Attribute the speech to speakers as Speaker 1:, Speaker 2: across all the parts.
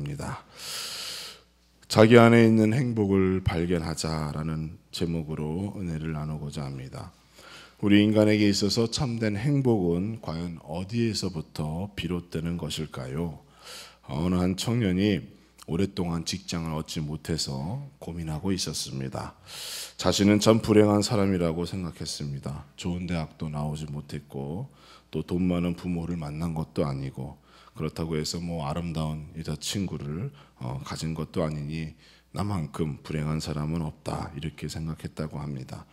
Speaker 1: 합니다. 자기 안에 있는 행복을 발견하자라는 제목으로 은혜를 나누고자 합니다. 우리 인간에게 있어서 참된 행복은 과연 어디에서부터 비롯되는 것일까요? 어느 한 청년이 오랫동안 직장을 얻지 못해서 고민하고 있었습니다. 자신은 참 불행한 사람이라고 생각했습니다. 좋은 대학도 나오지 못했고 또 돈 많은 부모를 만난 것도 아니고 그렇다고 해서 아름다운 여자친구를 가진 것도 아니니 나만큼 불행한 사람은 없다 이렇게 생각했다고 합니다.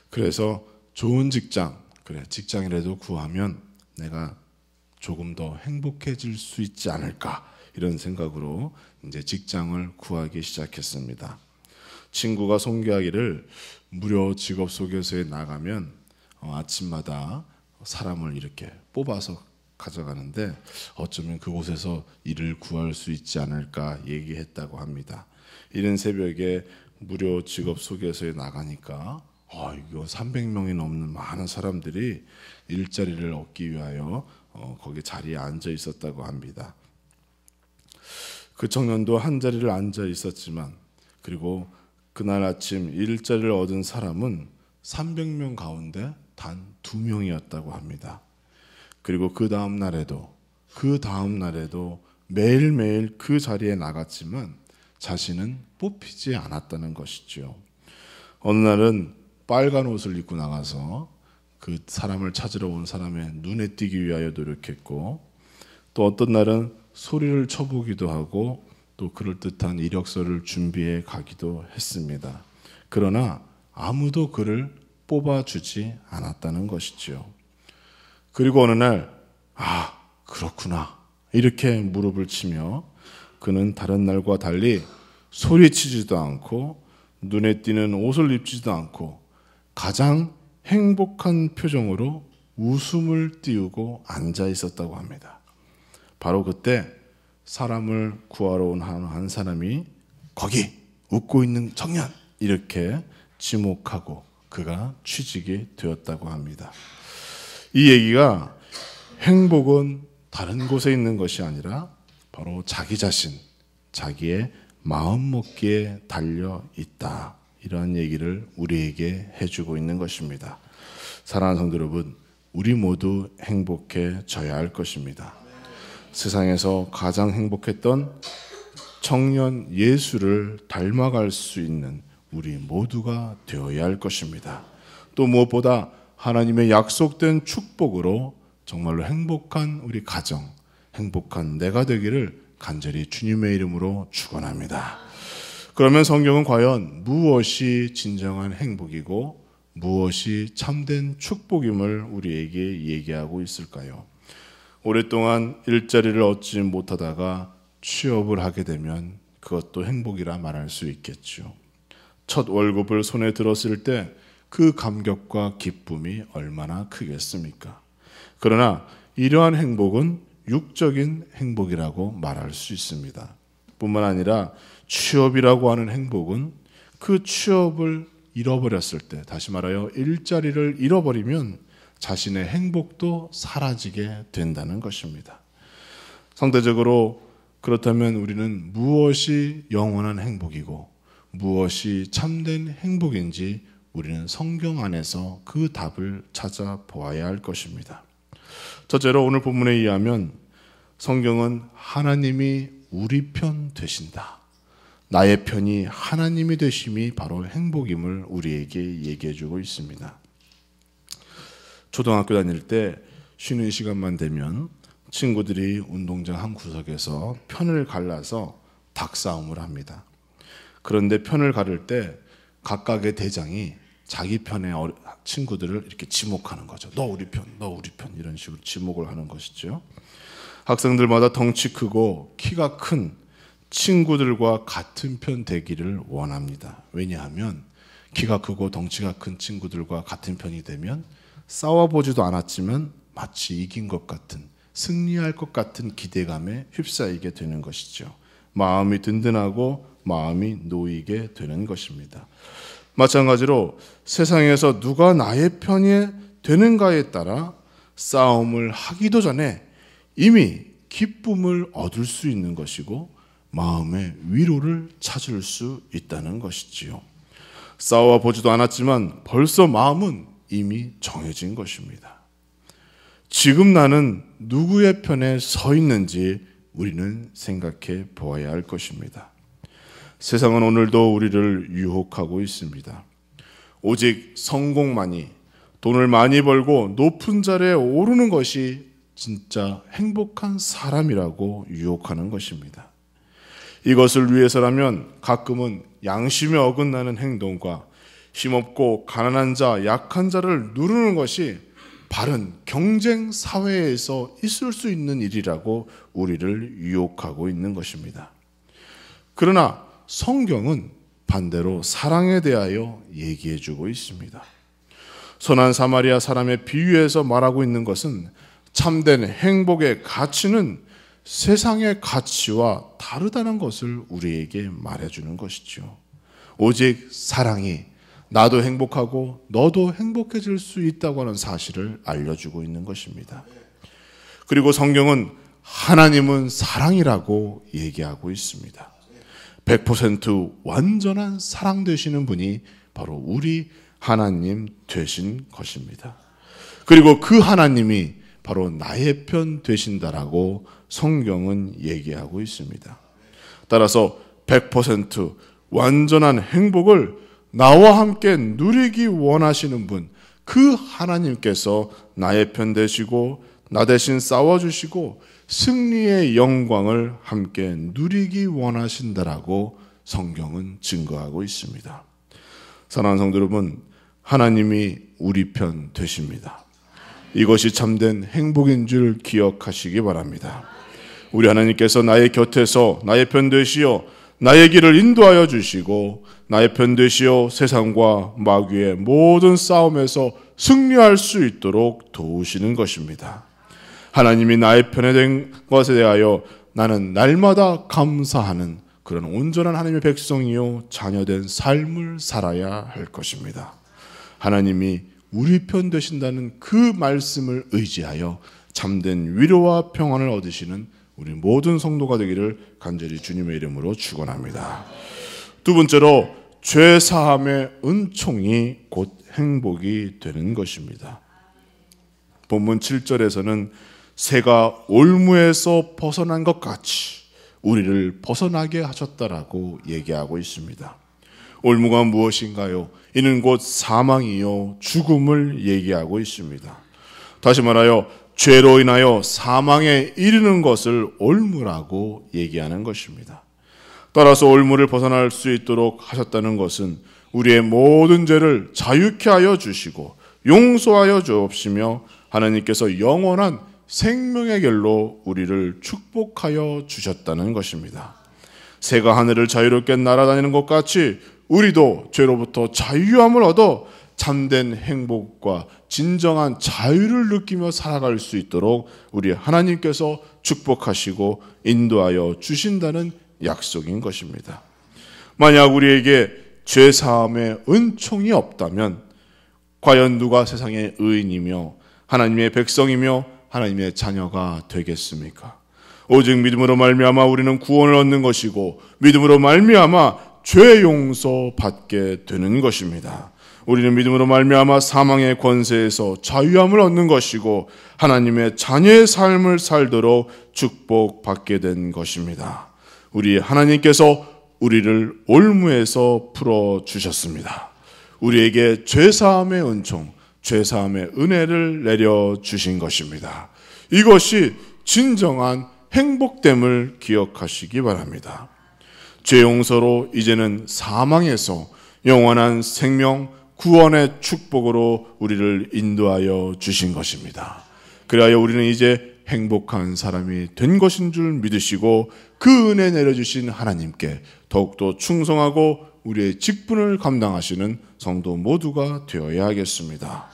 Speaker 1: 그래서 좋은 직장이라도 구하면 내가 조금 더 행복해질 수 있지 않을까 이런 생각으로 이제 직장을 구하기 시작했습니다. 친구가 송교하기를 무료 직업 소개서에 나가면 아침마다 사람을 이렇게 뽑아서 가져가는데 어쩌면 그곳에서 일을 구할 수 있지 않을까 얘기했다고 합니다. 이른 새벽에 무료 직업 소개서에 나가니까 이거 300명이 넘는 많은 사람들이 일자리를 얻기 위하여 거기 자리에 앉아 있었다고 합니다. 그 청년도 한 자리를 앉아 있었지만 그리고 그날 아침 일자리를 얻은 사람은 300명 가운데 단 2명이었다고 합니다. 그리고 그 다음 날에도 매일매일 그 자리에 나갔지만 자신은 뽑히지 않았다는 것이죠. 어느 날은 빨간 옷을 입고 나가서 그 사람을 찾으러 온 사람의 눈에 띄기 위하여 노력했고 또 어떤 날은 소리를 쳐보기도 하고 또 그럴듯한 이력서를 준비해 가기도 했습니다. 그러나 아무도 그를 뽑아주지 않았다는 것이죠. 그리고 어느 날 그렇구나 이렇게 무릎을 치며 그는 다른 날과 달리 소리치지도 않고 눈에 띄는 옷을 입지도 않고 가장 행복한 표정으로 웃음을 띄우고 앉아 있었다고 합니다. 바로 그때 사람을 구하러 온 한 사람이 거기 웃고 있는 청년 이렇게 지목하고 그가 취직이 되었다고 합니다. 이 얘기가 행복은 다른 곳에 있는 것이 아니라 바로 자기 자신, 자기의 마음먹기에 달려 있다. 이러한 얘기를 우리에게 해주고 있는 것입니다. 사랑하는 성도 여러분, 우리 모두 행복해져야 할 것입니다. 세상에서 가장 행복했던 청년 예수를 닮아갈 수 있는 우리 모두가 되어야 할 것입니다. 또 무엇보다 하나님의 약속된 축복으로 정말로 행복한 우리 가정, 행복한 내가 되기를 간절히 주님의 이름으로 축원합니다. 그러면 성경은 과연 무엇이 진정한 행복이고 무엇이 참된 축복임을 우리에게 얘기하고 있을까요? 오랫동안 일자리를 얻지 못하다가 취업을 하게 되면 그것도 행복이라 말할 수 있겠죠. 첫 월급을 손에 들었을 때 그 감격과 기쁨이 얼마나 크겠습니까? 그러나 이러한 행복은 육적인 행복이라고 말할 수 있습니다. 뿐만 아니라 취업이라고 하는 행복은 그 취업을 잃어버렸을 때, 다시 말하여 일자리를 잃어버리면 자신의 행복도 사라지게 된다는 것입니다. 상대적으로 그렇다면 우리는 무엇이 영원한 행복이고 무엇이 참된 행복인지 우리는 성경 안에서 그 답을 찾아보아야 할 것입니다. 첫째로 오늘 본문에 의하면 성경은 하나님이 우리 편 되신다. 나의 편이 하나님이 되심이 바로 행복임을 우리에게 얘기해 주고 있습니다. 초등학교 다닐 때 쉬는 시간만 되면 친구들이 운동장 한 구석에서 편을 갈라서 닭싸움을 합니다. 그런데 편을 가를 때 각각의 대장이 자기 편의 친구들을 이렇게 지목하는 거죠. 너 우리 편, 너 우리 편 이런 식으로 지목을 하는 것이죠. 학생들마다 덩치 크고 키가 큰 친구들과 같은 편 되기를 원합니다. 왜냐하면 키가 크고 덩치가 큰 친구들과 같은 편이 되면 싸워보지도 않았지만 마치 이긴 것 같은, 승리할 것 같은 기대감에 휩싸이게 되는 것이죠. 마음이 든든하고 마음이 놓이게 되는 것입니다. 마찬가지로 세상에서 누가 나의 편이 되는가에 따라 싸움을 하기도 전에 이미 기쁨을 얻을 수 있는 것이고 마음의 위로를 찾을 수 있다는 것이지요. 싸워 보지도 않았지만 벌써 마음은 이미 정해진 것입니다. 지금 나는 누구의 편에 서 있는지 우리는 생각해 보아야 할 것입니다. 세상은 오늘도 우리를 유혹하고 있습니다. 오직 성공만이, 돈을 많이 벌고 높은 자리에 오르는 것이 진짜 행복한 사람이라고 유혹하는 것입니다. 이것을 위해서라면 가끔은 양심에 어긋나는 행동과 힘없고 가난한 자, 약한 자를 누르는 것이 바른 경쟁 사회에서 있을 수 있는 일이라고 우리를 유혹하고 있는 것입니다. 그러나 성경은 반대로 사랑에 대하여 얘기해주고 있습니다. 선한 사마리아 사람의 비유에서 말하고 있는 것은 참된 행복의 가치는 세상의 가치와 다르다는 것을 우리에게 말해주는 것이죠. 오직 사랑이 나도 행복하고 너도 행복해질 수 있다고 하는 사실을 알려주고 있는 것입니다. 그리고 성경은 하나님은 사랑이라고 얘기하고 있습니다. 100% 완전한 사랑 되시는 분이 바로 우리 하나님 되신 것입니다. 그리고 그 하나님이 바로 나의 편 되신다라고 성경은 얘기하고 있습니다. 따라서 100% 완전한 행복을 나와 함께 누리기 원하시는 분, 그 하나님께서 나의 편 되시고 나 대신 싸워주시고 승리의 영광을 함께 누리기 원하신다라고 성경은 증거하고 있습니다. 사랑하는 성도 여러분, 하나님이 우리 편 되십니다. 이것이 참된 행복인 줄 기억하시기 바랍니다. 우리 하나님께서 나의 곁에서 나의 편 되시어 나의 길을 인도하여 주시고 나의 편 되시어 세상과 마귀의 모든 싸움에서 승리할 수 있도록 도우시는 것입니다. 하나님이 나의 편에 된 것에 대하여 나는 날마다 감사하는 그런 온전한 하나님의 백성이요 자녀된 삶을 살아야 할 것입니다. 하나님이 우리 편 되신다는 그 말씀을 의지하여 참된 위로와 평안을 얻으시는 우리 모든 성도가 되기를 간절히 주님의 이름으로 축원합니다. 두 번째로 죄 사함의 은총이 곧 행복이 되는 것입니다. 본문 7절에서는 새가 올무에서 벗어난 것 같이 우리를 벗어나게 하셨다라고 얘기하고 있습니다. 올무가 무엇인가요? 이는 곧 사망이요 죽음을 얘기하고 있습니다. 다시 말하여 죄로 인하여 사망에 이르는 것을 올무라고 얘기하는 것입니다. 따라서 올무를 벗어날 수 있도록 하셨다는 것은 우리의 모든 죄를 자유케 하여 주시고 용서하여 주옵시며 하나님께서 영원한 생명의 길로 우리를 축복하여 주셨다는 것입니다. 새가 하늘을 자유롭게 날아다니는 것 같이 우리도 죄로부터 자유함을 얻어 참된 행복과 진정한 자유를 느끼며 살아갈 수 있도록 우리 하나님께서 축복하시고 인도하여 주신다는 약속인 것입니다. 만약 우리에게 죄 사함의 은총이 없다면 과연 누가 세상의 의인이며 하나님의 백성이며 하나님의 자녀가 되겠습니까? 오직 믿음으로 말미암아 우리는 구원을 얻는 것이고 믿음으로 말미암아 죄 용서 받게 되는 것입니다. 우리는 믿음으로 말미암아 사망의 권세에서 자유함을 얻는 것이고 하나님의 자녀의 삶을 살도록 축복받게 된 것입니다. 우리 하나님께서 우리를 올무에서 풀어주셨습니다. 우리에게 죄사함의 은총, 죄사함의 은혜를 내려주신 것입니다. 이것이 진정한 행복됨을 기억하시기 바랍니다. 죄 용서로 이제는 사망에서 영원한 생명, 구원의 축복으로 우리를 인도하여 주신 것입니다. 그리하여 우리는 이제 행복한 사람이 된 것인 줄 믿으시고 그 은혜 내려주신 하나님께 더욱더 충성하고 우리의 직분을 감당하시는 성도 모두가 되어야 하겠습니다.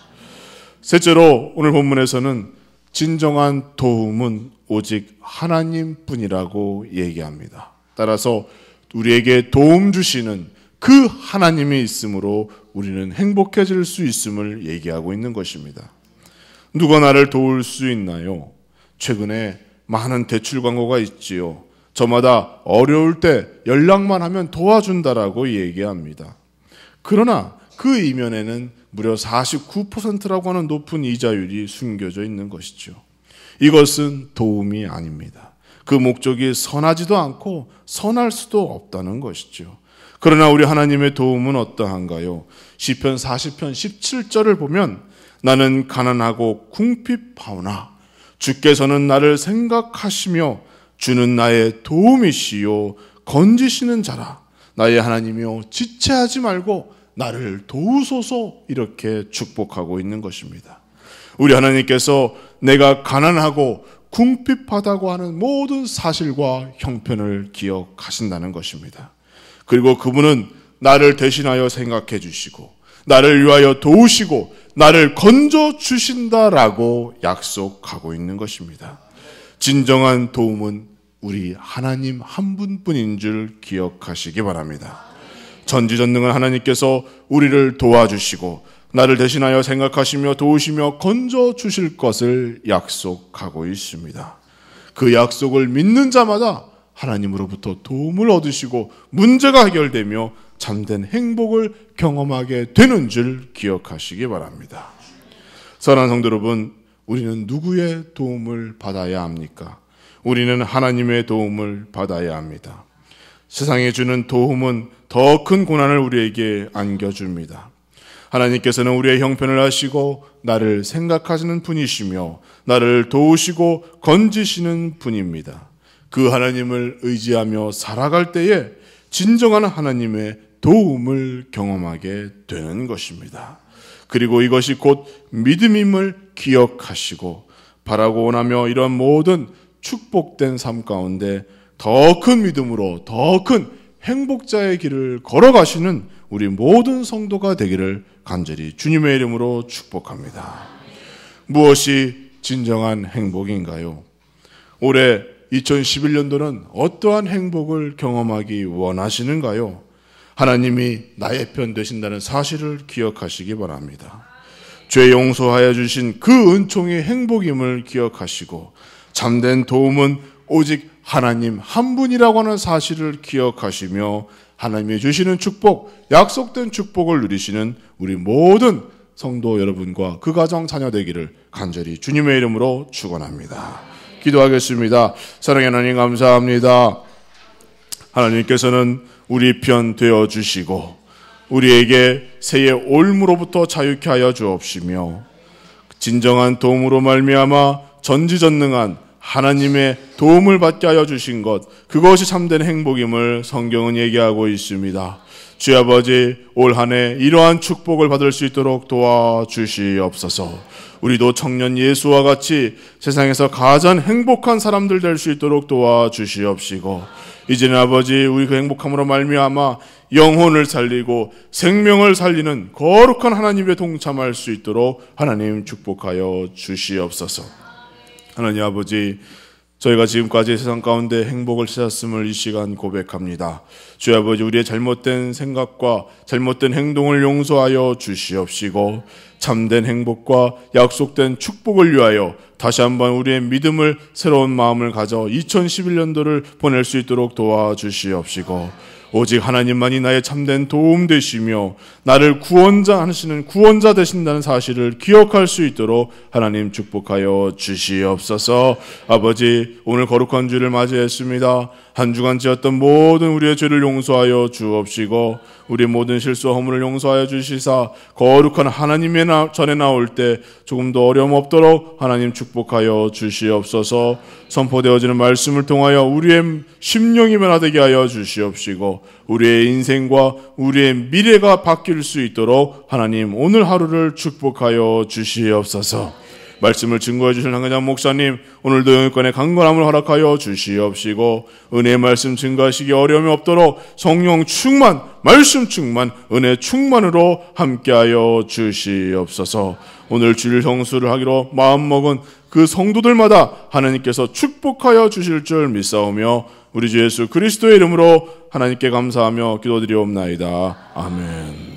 Speaker 1: 셋째로 오늘 본문에서는 진정한 도움은 오직 하나님뿐이라고 얘기합니다. 따라서 우리에게 도움 주시는 그 하나님이 있으므로 우리는 행복해질 수 있음을 얘기하고 있는 것입니다. 누가 나를 도울 수 있나요? 최근에 많은 대출 광고가 있지요. 저마다 어려울 때 연락만 하면 도와준다라고 얘기합니다. 그러나 그 이면에는 무려 49%라고 하는 높은 이자율이 숨겨져 있는 것이죠. 이것은 도움이 아닙니다. 그 목적이 선하지도 않고 선할 수도 없다는 것이죠. 그러나 우리 하나님의 도움은 어떠한가요? 시편 40편 17절을 보면 나는 가난하고 궁핍하오나 주께서는 나를 생각하시며 주는 나의 도움이시요 건지시는 자라. 나의 하나님이여 지체하지 말고 나를 도우소서. 이렇게 축복하고 있는 것입니다. 우리 하나님께서 내가 가난하고 궁핍하다고 하는 모든 사실과 형편을 기억하신다는 것입니다. 그리고 그분은 나를 대신하여 생각해 주시고 나를 위하여 도우시고 나를 건져 주신다라고 약속하고 있는 것입니다. 진정한 도움은 우리 하나님 한 분뿐인 줄 기억하시기 바랍니다. 전지전능한 하나님께서 우리를 도와주시고 나를 대신하여 생각하시며 도우시며 건져 주실 것을 약속하고 있습니다. 그 약속을 믿는 자마다 하나님으로부터 도움을 얻으시고 문제가 해결되며 참된 행복을 경험하게 되는 줄 기억하시기 바랍니다. 사랑하는 성도 여러분, 우리는 누구의 도움을 받아야 합니까? 우리는 하나님의 도움을 받아야 합니다. 세상에 주는 도움은 더 큰 고난을 우리에게 안겨줍니다. 하나님께서는 우리의 형편을 아시고 나를 생각하시는 분이시며 나를 도우시고 건지시는 분입니다. 그 하나님을 의지하며 살아갈 때에 진정한 하나님의 도움을 경험하게 되는 것입니다. 그리고 이것이 곧 믿음임을 기억하시고 바라고 원하며 이런 모든 축복된 삶 가운데 더 큰 믿음으로 더 큰 행복자의 길을 걸어가시는 우리 모든 성도가 되기를 간절히 주님의 이름으로 축복합니다. 무엇이 진정한 행복인가요? 올해 2011년도는 어떠한 행복을 경험하기 원하시는가요? 하나님이 나의 편 되신다는 사실을 기억하시기 바랍니다. 죄 용서하여 주신 그 은총의 행복임을 기억하시고 참된 도움은 오직 하나님 한 분이라고 하는 사실을 기억하시며 하나님이 주시는 축복, 약속된 축복을 누리시는 우리 모든 성도 여러분과 그 가정 자녀 되기를 간절히 주님의 이름으로 축원합니다. 기도하겠습니다. 사랑의 하나님 감사합니다. 하나님께서는 우리 편 되어 주시고 우리에게 새해 올무로부터 자유케 하여 주옵시며 진정한 도움으로 말미암아 전지전능한 하나님의 도움을 받게 하여 주신 것, 그것이 참된 행복임을 성경은 얘기하고 있습니다. 주의 아버지, 올 한 해 이러한 축복을 받을 수 있도록 도와주시옵소서. 우리도 청년 예수와 같이 세상에서 가장 행복한 사람들 될 수 있도록 도와주시옵시고 이제는 아버지 우리 그 행복함으로 말미암아 영혼을 살리고 생명을 살리는 거룩한 하나님에 동참할 수 있도록 하나님 축복하여 주시옵소서. 하나님 아버지, 저희가 지금까지 세상 가운데 행복을 찾았음을 이 시간 고백합니다. 주의 아버지, 우리의 잘못된 생각과 잘못된 행동을 용서하여 주시옵시고 참된 행복과 약속된 축복을 위하여 다시 한번 우리의 믿음을 새로운 마음을 가져 2011년도를 보낼 수 있도록 도와주시옵시고 오직 하나님만이 나의 참된 도움 되시며 나를 구원자 하시는 구원자 되신다는 사실을 기억할 수 있도록 하나님 축복하여 주시옵소서. 아버지, 오늘 거룩한 주를 맞이했습니다. 한 주간 지었던 모든 우리의 죄를 용서하여 주옵시고 우리 모든 실수와 허물을 용서하여 주시사 거룩한 하나님의 전에 나올 때 조금도 어려움 없도록 하나님 축복하여 주시옵소서. 선포되어지는 말씀을 통하여 우리의 심령이 변화되게 하여 주시옵시고 우리의 인생과 우리의 미래가 바뀔 수 있도록 하나님 오늘 하루를 축복하여 주시옵소서. 말씀을 증거해 주실 황회장 목사님, 오늘도 영육간의 강건함을 허락하여 주시옵시고 은혜의 말씀 증거하시기 어려움이 없도록 성령 충만, 말씀 충만, 은혜 충만으로 함께하여 주시옵소서. 오늘 주일 성수를 하기로 마음먹은 그 성도들마다 하나님께서 축복하여 주실 줄 믿사오며 우리 주 예수 그리스도의 이름으로 하나님께 감사하며 기도드리옵나이다. 아멘.